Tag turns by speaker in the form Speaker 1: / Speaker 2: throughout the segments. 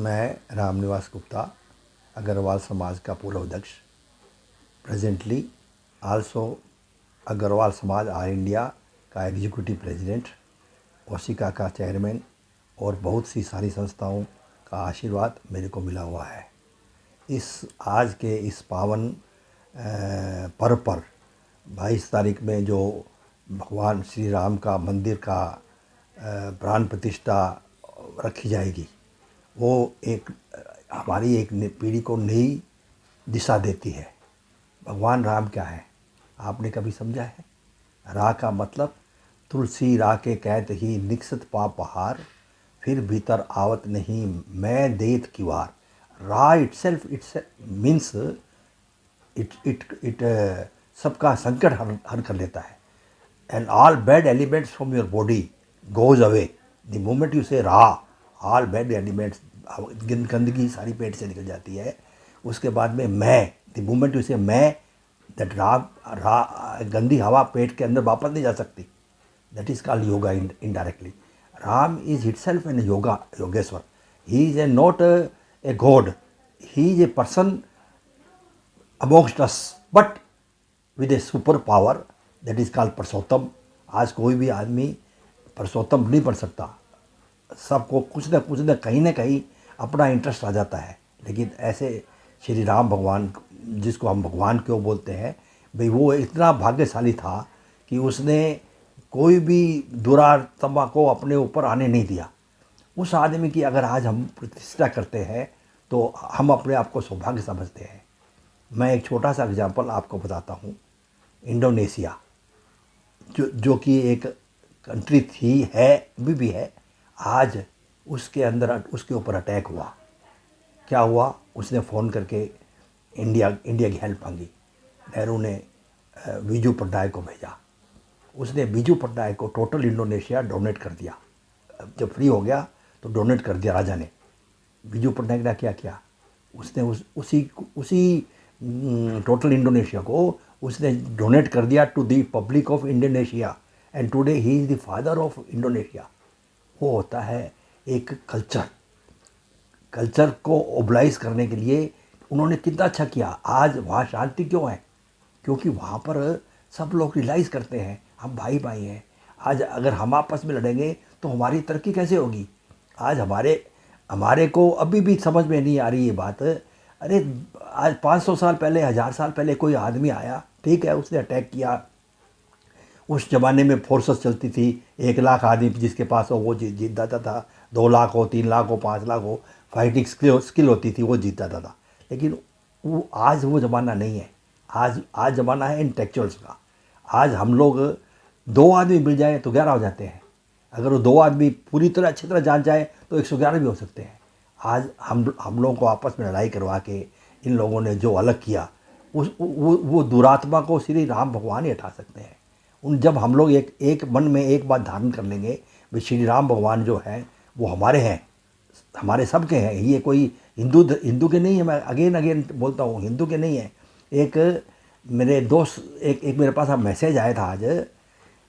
Speaker 1: मैं रामनिवास गुप्ता, अग्रवाल समाज का पूर्व अध्यक्ष, प्रेजेंटली आल्सो अग्रवाल समाज ऑल इंडिया का एग्जीक्यूटिव प्रेसिडेंट, ओशिका का चेयरमैन और बहुत सी सारी संस्थाओं का आशीर्वाद मेरे को मिला हुआ है। इस आज के इस पावन पर्व पर 22 तारीख में जो भगवान श्री राम का मंदिर का प्राण प्रतिष्ठा रखी जाएगी, वो एक हमारी एक पीढ़ी को नई दिशा देती है। भगवान राम क्या है, आपने कभी समझा है? रा का मतलब तुलसी रा के कहत ही निकसत पाप पहार, फिर भीतर आवत नहीं मैं देत की वार। रा इट्स मीन्स इट सबका संकट हर कर लेता है। And all bad elements from your body goes away the moment you से रा। ऑल बैड एलिमेंट्स, गंदगी सारी पेट से निकल जाती है। उसके बाद में मैं, द मोमेंट यू से मैं, दैट गंदी हवा पेट के अंदर वापस नहीं जा सकती। That is called yoga indirectly. Ram is itself an Yogeshwar. He is not a god, he is a person amongst us, but with a super power that is called Parshottam. आज कोई भी आदमी परसोत्तम नहीं बन सकता। सबको कुछ न कहीं अपना इंटरेस्ट आ जाता है। लेकिन ऐसे श्री राम भगवान, जिसको हम भगवान क्यों बोलते हैं भाई, वो इतना भाग्यशाली था कि उसने कोई भी दुरात्मा को अपने ऊपर आने नहीं दिया। उस आदमी की अगर आज हम प्रतिष्ठा करते हैं तो हम अपने आप को सौभाग्य समझते हैं। मैं एक छोटा सा एग्जांपल आपको बताता हूँ। इंडोनेशिया जो कि एक कंट्री थी, है, अभी भी है, आज उसके अंदर उसके ऊपर अटैक हुआ। क्या हुआ? उसने फ़ोन करके इंडिया की हेल्प मांगी। नेहरू ने बीजू पट्टनायक को भेजा। उसने बीजू पट्टनायक को टोटल इंडोनेशिया डोनेट कर दिया। जब फ्री हो गया तो डोनेट कर दिया राजा ने। बीजू पट्टनायक ने क्या किया? उसने उसी टोटल इंडोनेशिया को उसने डोनेट कर दिया to the public of Indonesia. And today he is the father of Indonesia. वो होता है एक कल्चर को ओबलाइज करने के लिए उन्होंने कितना अच्छा किया। आज वहाँ शांति क्यों है? क्योंकि वहाँ पर सब लोग रियलाइज़ करते हैं हम भाई भाई हैं। आज अगर हम आपस में लड़ेंगे तो हमारी तरक्की कैसे होगी? आज हमारे को अभी भी समझ में नहीं आ रही ये बात। अरे आज 500 साल पहले, 1000 साल पहले कोई आदमी आया, ठीक है, उसने अटैक किया। उस ज़माने में फोर्सेस चलती थी। 1 लाख आदमी जिसके पास हो वो जीत जाता था। 2 लाख हो, 3 लाख हो, 5 लाख हो, फाइटिंग स्किल होती थी, वो जीत जाता था। लेकिन आज वो ज़माना नहीं है। आज ज़माना है इंटेलेक्चुअल्स का। आज हम लोग 2 आदमी मिल जाए तो 11 हो जाते हैं। अगर वो 2 आदमी पूरी तरह अच्छी तरह जान जाए तो 111 भी हो सकते हैं। आज हम लोगों को आपस में लड़ाई करवा के इन लोगों ने जो अलग किया, वो दुरात्मा को श्री राम भगवान ही हटा सकते हैं। जब हम लोग एक मन में एक बात धारण कर लेंगे भाई श्री राम भगवान जो है वो हमारे हैं, हमारे सब के हैं। ये कोई हिंदू के नहीं है। मैं अगेन बोलता हूँ, हिंदू के नहीं है। एक मेरे दोस्त एक मेरे पास मैसेज आया था आज,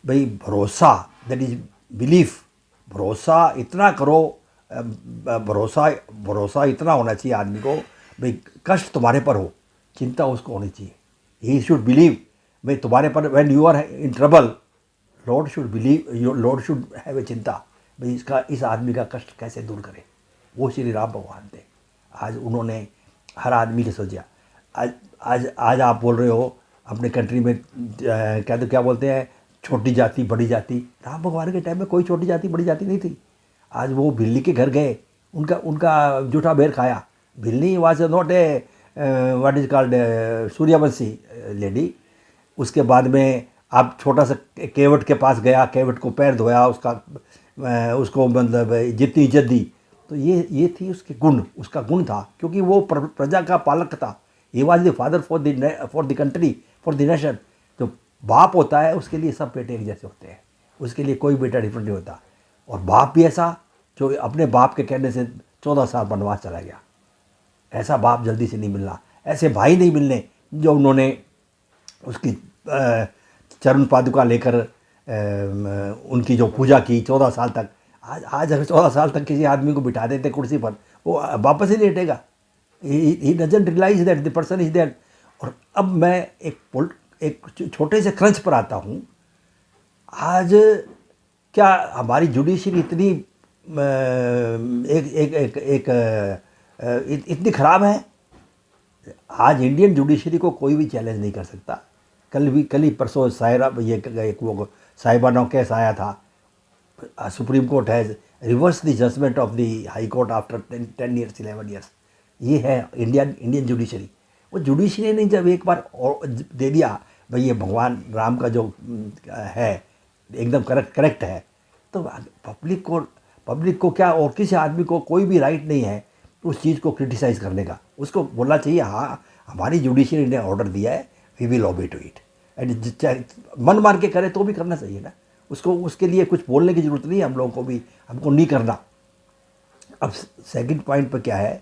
Speaker 1: भाई भरोसा, दैट इज बिलीफ। भरोसा इतना करो, भरोसा इतना होना चाहिए आदमी को भाई कष्ट तुम्हारे पर हो, चिंता उसको होनी चाहिए। ही शुड बिलीव भाई तुम्हारे पर, when you are in trouble, lord should believe, lord should have a चिंता भाई इस आदमी का कष्ट कैसे दूर करे। वो श्री राम भगवान थे। आज उन्होंने हर आदमी के सोचा। आज आप बोल रहे हो अपने कंट्री में क्या बोलते हैं, छोटी जाति बड़ी जाति। राम भगवान के टाइम में कोई छोटी जाति बड़ी जाति नहीं थी। आज वो बिल्ली के घर गए, उनका जूठा बेर खाया। बिल्ली was not a what is called Suryavanshi lady. उसके बाद में आप छोटा सा केवट के पास गया, केवट को पैर धोया, उसको मतलब जितनी इज्जत दी। तो ये थी उसके गुण, उसका गुण था, क्योंकि वो प्रजा का पालक था। He was the father for the country, for the nation. जो बाप होता है उसके लिए सब बेटे एक जैसे होते हैं, उसके लिए कोई बेटा डिफरेंट नहीं होता। और बाप भी ऐसा जो अपने बाप के कहने से 14 साल वनवास चला गया। ऐसा बाप जल्दी से नहीं मिलना, ऐसे भाई नहीं मिलने जो उन्होंने उसकी चरण पादुका लेकर उनकी जो पूजा की 14 साल तक। आज अगर 14 साल तक किसी आदमी को बिठा देते कुर्सी पर, वो वापस ही नहीं हटेगा। He doesn't realise that the person is that. और अब मैं एक छोटे से क्रंच पर आता हूँ। आज क्या हमारी जुडिशरी इतनी इतनी ख़राब है? आज इंडियन जुडिशरी को कोई भी चैलेंज नहीं कर सकता। कल ही परसों सायरा ये एक वो साहिबाना केस आया था। Supreme court has reverse the judgment of the high court after 10 years 11 years. ये है इंडियन जुडिशरी। वो जुडिशरी ने जब एक बार दे दिया भाई ये भगवान राम का जो है एकदम करेक्ट है, तो पब्लिक को क्या और किसी आदमी को कोई भी राइट नहीं है उस चीज़ को क्रिटिसाइज़ करने का। उसको बोलना चाहिए हाँ हमारी जुडिशरी ने ऑर्डर दिया है, we will obey to it. And मन मार के करे तो भी करना चाहिए ना उसको। उसके लिए कुछ बोलने की ज़रूरत नहीं है हम लोगों को भी, हमको नहीं करना। अब सेकंड पॉइंट पर क्या है,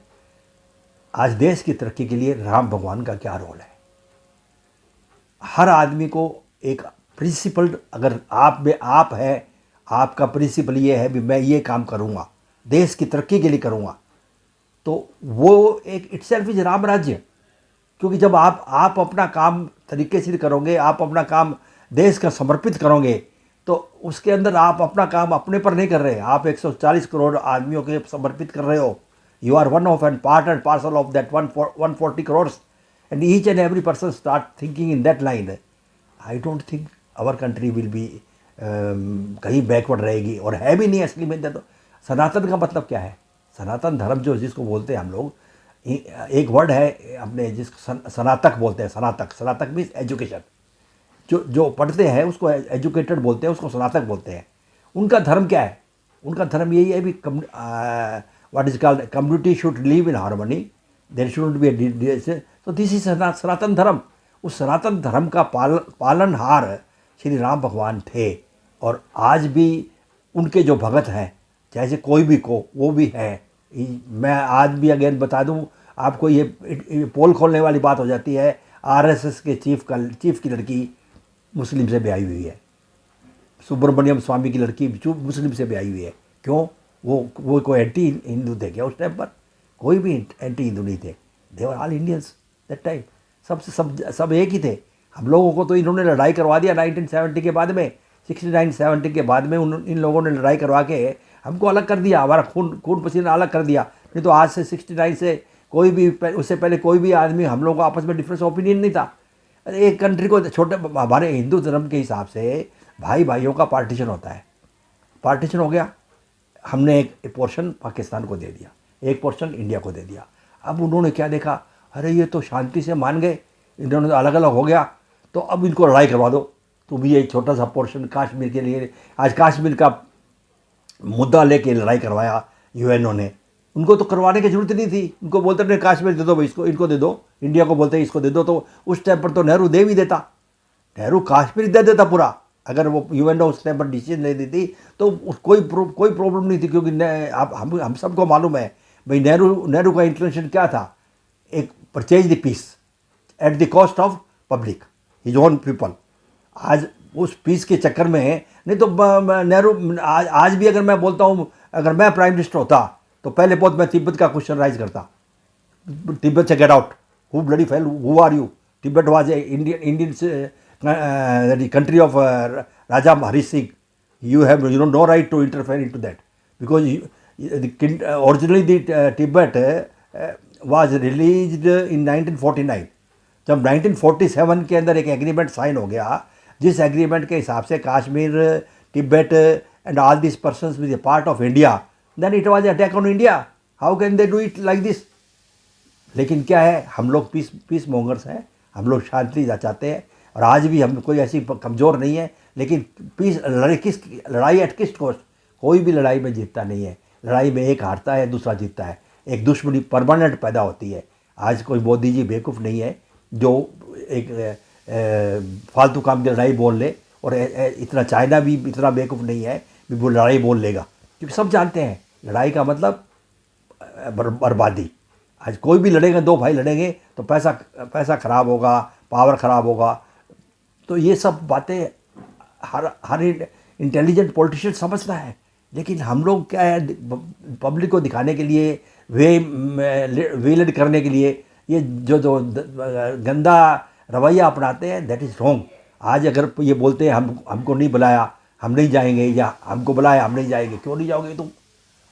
Speaker 1: आज देश की तरक्की के लिए राम भगवान का क्या रोल है? हर आदमी को एक प्रिंसिपल, अगर आप है, आपका प्रिंसिपल ये है भी मैं ये काम करूँगा, देश की तरक्की के लिए करूँगा, तो वो एक इटसेल्फ इज राम राज्य। क्योंकि जब आप अपना काम तरीके से करोगे, आप अपना काम देश का समर्पित करोगे, तो उसके अंदर आप अपना काम अपने पर नहीं कर रहे, आप 140 करोड़ आदमियों के समर्पित कर रहे हो। You are one of and part and parcel of that 140 crore and each and every person start thinking in that line. I don't think our country will be कहीं बैकवर्ड रहेगी, और है भी नहीं असली में। तो सनातन का मतलब क्या है? सनातन धर्म जो जिसको बोलते हैं हम लोग, एक वर्ड है अपने जिसको सनातक बोलते हैं। सनातक मीन्स एजुकेशन। जो पढ़ते हैं उसको एजुकेटेड बोलते हैं, उसको स्नातक बोलते हैं। उनका धर्म क्या है? उनका धर्म यही है भी what is called community should live in harmony, there should be a, तो दिस इज सनातन धर्म। उस सनातन धर्म का पालनहार श्री राम भगवान थे, और आज भी उनके जो भगत हैं, चाहे कोई भी को, वो भी है। मैं आज भी अगेन बता दूं आपको, ये पोल खोलने वाली बात हो जाती है। आरएसएस के चीफ की लड़की मुस्लिम से ब्याही हुई है, सुब्रमण्यम स्वामी की लड़की मुस्लिम से ब्याही हुई है। क्यों? वो कोई एंटी हिंदू थे क्या उस टाइम पर? कोई भी एंटी हिंदू नहीं थे, they were all Indians that time. सब एक ही थे। हम लोगों को तो इन्होंने लड़ाई करवा दिया 1970 के बाद में, 69-70 के बाद में इन लोगों ने लड़ाई करवा के हमको अलग कर दिया, हमारा खून पसीना अलग कर दिया। नहीं तो आज से 69 से कोई भी, उससे पहले कोई भी आदमी, हम लोगों को आपस में डिफरेंस ऑपिनियन नहीं था। एक कंट्री को छोटे, हमारे हिंदू धर्म के हिसाब से भाइयों का पार्टीशन होता है। पार्टीशन हो गया, हमने एक पोर्शन पाकिस्तान को दे दिया, एक पोर्शन इंडिया को दे दिया। अब उन्होंने क्या देखा, अरे ये तो शांति से मान गए, इन्होंने तो अलग अलग हो गया, तो अब इनको लड़ाई करवा दो। तो भी एक छोटा सा पोर्शन कश्मीर के लिए, आज कश्मीर का मुद्दा लेके लड़ाई करवाया यूएनओ ने। उनको तो करवाने की जरूरत नहीं थी, उनको बोलते थे कश्मीर दे दो भाई, इनको दे दो। इंडिया को बोलते इसको दे दो, तो उस टाइम पर तो नेहरू दे भी देता, नेहरू कश्मीर दे देता पूरा। अगर वो यूएनओ उस टाइम पर डिसीजन ले देती तो कोई प्रॉब्लम नहीं थी। क्योंकि हम सबको मालूम है भाई नेहरू का इंटेंशन क्या था, एक purchase the peace at the cost of public, his own people. आज उस पीस के चक्कर में, नहीं तो नेहरू आज भी अगर मैं बोलता हूँ, अगर मैं प्राइम मिनिस्टर होता तो पहले बहुत मैं तिब्बत का क्वेश्चन राइज करता, तिब्बत से get out, who bloody fail, who are you? Tibet was a Indian country of Raja Hari Singh. You have no right to interfere into that, because originally the Tibet was released in 1949. जब 1947 के अंदर एक agreement sign हो गया, जिस agreement के हिसाब से Kashmir, Tibet and all this persons with a part of India, then it was attack on India. How can they do it like this? लेकिन क्या है, हम लोग पीस मोंगर्स हैं, हम लोग शांति चाहते हैं, और आज भी हम कोई ऐसी कमज़ोर नहीं है। लेकिन लड़ाई एट किस कॉस्ट? कोई भी लड़ाई में जीतता नहीं है। लड़ाई में एक हारता है, दूसरा जीतता है, एक दुश्मनी परमानेंट पैदा होती है। आज कोई मोदी जी बेवकूफ़ नहीं है जो एक फालतू काम की लड़ाई बोल ले, और इतना चाइना भी इतना बेवकूफ़ नहीं है कि वो लड़ाई बोल लेगा, क्योंकि सब जानते हैं लड़ाई का मतलब बर्बादी। आज कोई भी लड़ेगा, दो भाई लड़ेंगे तो पैसा खराब होगा, पावर खराब होगा। तो ये सब बातें हर इंटेलिजेंट पॉलिटिशियन समझता है। लेकिन हम लोग क्या है, पब्लिक को दिखाने के लिए, वे वेलड करने के लिए ये जो जो गंदा रवैया अपनाते हैं, दैट इज़ रॉन्ग। आज अगर ये बोलते हैं हमको नहीं बुलाया, हम नहीं जाएंगे, या हमको बुलाया हम नहीं जाएंगे, क्यों नहीं जाओगे तुम?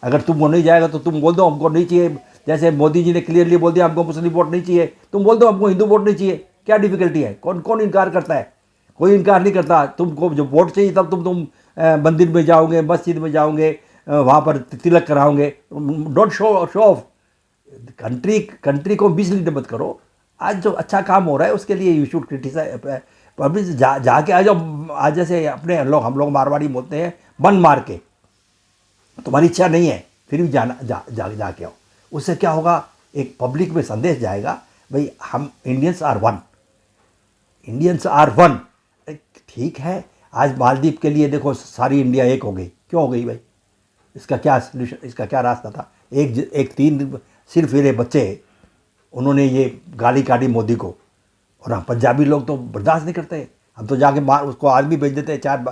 Speaker 1: अगर तुम वो नहीं जाएगा तो तुम बोल दो हमको नहीं चाहिए। जैसे मोदी जी ने क्लियरली बोल दिया हमको मुस्लिम वोट नहीं चाहिए, तुम बोल दो हमको हिंदू वोट नहीं चाहिए। क्या डिफिकल्टी है? कौन कौन इनकार करता है? कोई इनकार नहीं करता। तुमको जब वोट चाहिए तब तुम मंदिर में जाओगे, मस्जिद में जाओगे, वहाँ पर तिलक कराओगे। Don't show off. कंट्री को मिसलीड मत करो। आज जो अच्छा काम हो रहा है उसके लिए यू शुड क्रिटिसाइज। पब्लिक जाके आ जाओ। आज जैसे अपने हम लोग मारवाड़ी बोलते हैं मन मार के, तुम्हारी इच्छा नहीं है फिर भी जाना, जाके आओ। उससे क्या होगा, एक पब्लिक में संदेश जाएगा, भाई हम Indians are one, Indians are one. ठीक है, आज मालदीव के लिए देखो सारी इंडिया एक हो गई, क्यों हो गई भाई? इसका क्या सल्यूशन, इसका क्या रास्ता था? एक तीन सिर्फ मेरे बच्चे, उन्होंने ये गाली काटी मोदी को, और हम पंजाबी लोग तो बर्दाश्त नहीं करते। हम तो जाके मार उसको आर्मी भेज देते हैं।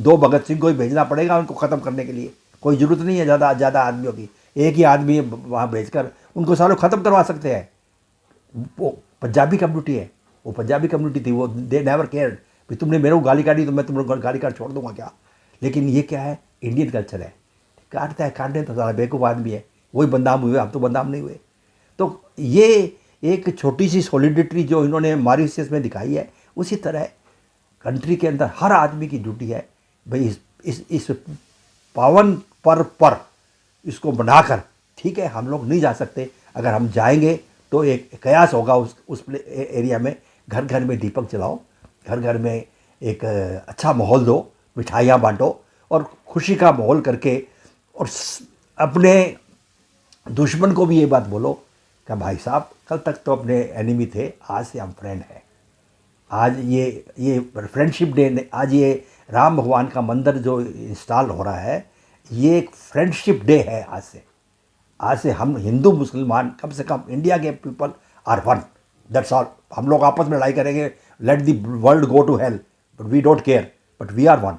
Speaker 1: दो भगत सिंह को ही भेजना पड़ेगा उनको ख़त्म करने के लिए। कोई ज़रूरत नहीं है ज़्यादा आदमियों की, एक ही आदमी वहाँ भेजकर उनको सालों ख़त्म करवा सकते हैं। वो पंजाबी कम्युनिटी है, वो पंजाबी कम्युनिटी थी, वो दे नेवर केयर्ड कि तुमने मेरे को गाली काटी तो मैं तुम गाली काट छोड़ दूंगा क्या? लेकिन ये क्या है, इंडियन कल्चर है, काटता है, काटने तो सारा बेवकूफ़ आदमी है, वही बदनाम हुए, हम तो बदनाम नहीं हुए। तो ये एक छोटी सी सॉलिडिटी जो इन्होंने मॉरिशस में दिखाई है, उसी तरह कंट्री के अंदर हर आदमी की ड्यूटी है भाई इस पावन पर्व पर इसको बनाकर, ठीक है हम लोग नहीं जा सकते, अगर हम जाएंगे तो एक कयास होगा उस एरिया में। घर घर में दीपक जलाओ, घर घर में एक अच्छा माहौल दो, मिठाइयाँ बांटो और खुशी का माहौल करके, और अपने दुश्मन को भी ये बात बोलो कि भाई साहब कल तक तो अपने एनिमी थे, आज से हम फ्रेंड हैं। आज ये फ्रेंडशिप डे, आज ये राम भगवान का मंदिर जो इंस्टॉल हो रहा है, ये एक फ्रेंडशिप डे है। आज से हम हिंदू मुसलमान, कम से कम इंडिया के people are one, that's all. हम लोग आपस में लड़ाई करेंगे, let the world go to hell, but we don't care, but we are one.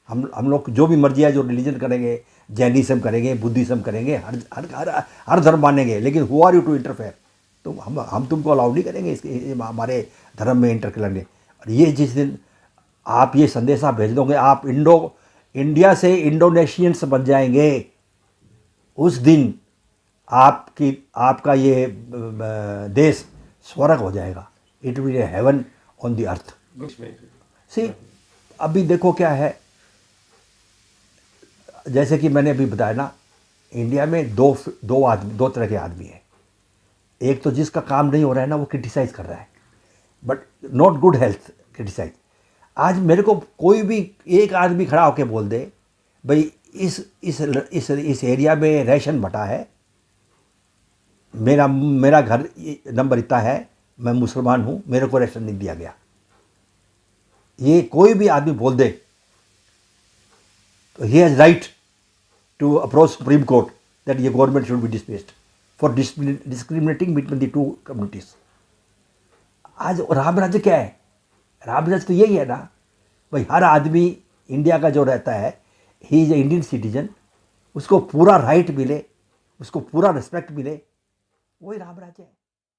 Speaker 1: हम लोग जो भी मर्जी है, जो रिलीजन करेंगे, जैनिज्म करेंगे, बुद्धिज्म करेंगे, हर धर्म मानेंगे, लेकिन who are you to interfere? तो हम तुमको अलाउ नहीं करेंगे इसके हमारे धर्म में इंटर करने। और ये जिस दिन आप ये संदेशा भेज दोगे, आप इंडिया से इंडोनेशियंस बन जाएंगे, उस दिन आपका ये देश स्वर्ग हो जाएगा। It will be heaven on the earth. See अभी देखो क्या है, जैसे कि मैंने अभी बताया ना, इंडिया में दो तरह के आदमी हैं। एक तो जिसका काम नहीं हो रहा है ना, वो क्रिटिसाइज़ कर रहा है, but not good health criticise. आज मेरे को कोई भी एक आदमी खड़ा होकर बोल दे, भाई इस एरिया में रेशन बटा है, मेरा घर नंबर इतना है, मैं मुसलमान हूँ, मेरे को रेशन नहीं दिया गया, ये कोई भी आदमी बोल दे तो he has right to approach Supreme Court that ये government should be dismissed for discriminating between the two communities. आज राम राज्य क्या है? राम राज्य तो यही है ना भाई, हर आदमी इंडिया का जो रहता है, he is a Indian citizen, उसको पूरा राइट मिले, उसको पूरा रिस्पेक्ट मिले, वही राम राज्य है।